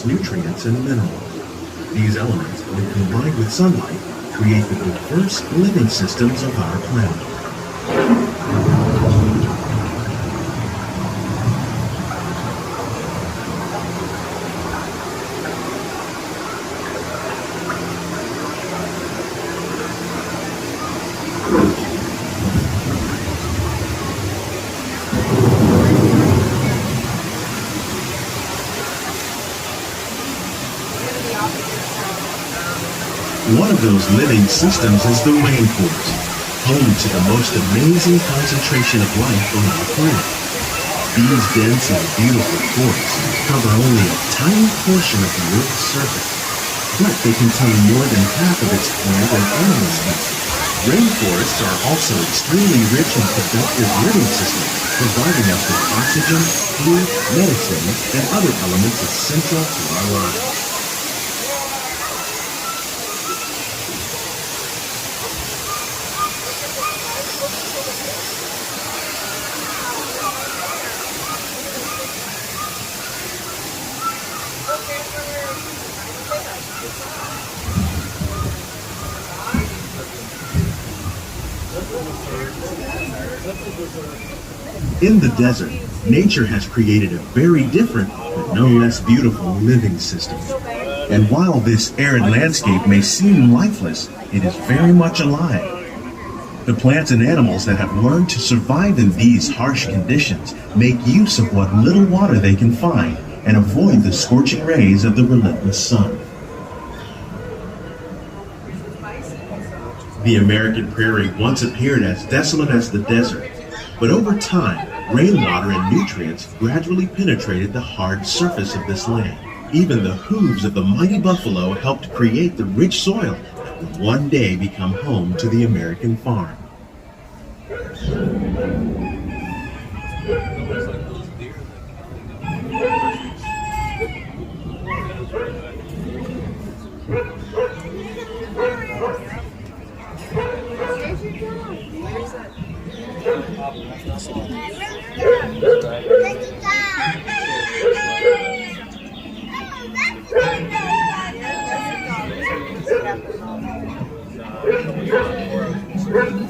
its nutrients and minerals. These elements, when combined with sunlight, create the diverse living systems of our planet. One of those living systems is the rainforest, home to the most amazing concentration of life on our planet. These dense and beautiful forests cover only a tiny portion of the Earth's surface, but they contain more than half of its plant and animal species. Rainforests are also extremely rich in productive living systems, providing us with oxygen, food, medicine, and other elements essential to our lives. In the desert, nature has created a very different, but no less beautiful living system. And while this arid landscape may seem lifeless, it is very much alive. The plants and animals that have learned to survive in these harsh conditions make use of what little water they can find and avoid the scorching rays of the relentless sun. The American prairie once appeared as desolate as the desert, but over time, rainwater and nutrients gradually penetrated the hard surface of this land. Even the hooves of the mighty buffalo helped create the rich soil that would one day become home to the American farm.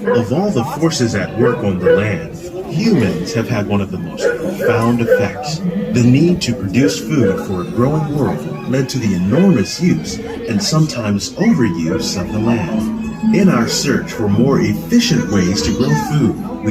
Of all the forces at work on the land, humans have had one of the most profound effects. The need to produce food for a growing world led to the enormous use and sometimes overuse of the land. In our search for more efficient ways to grow food,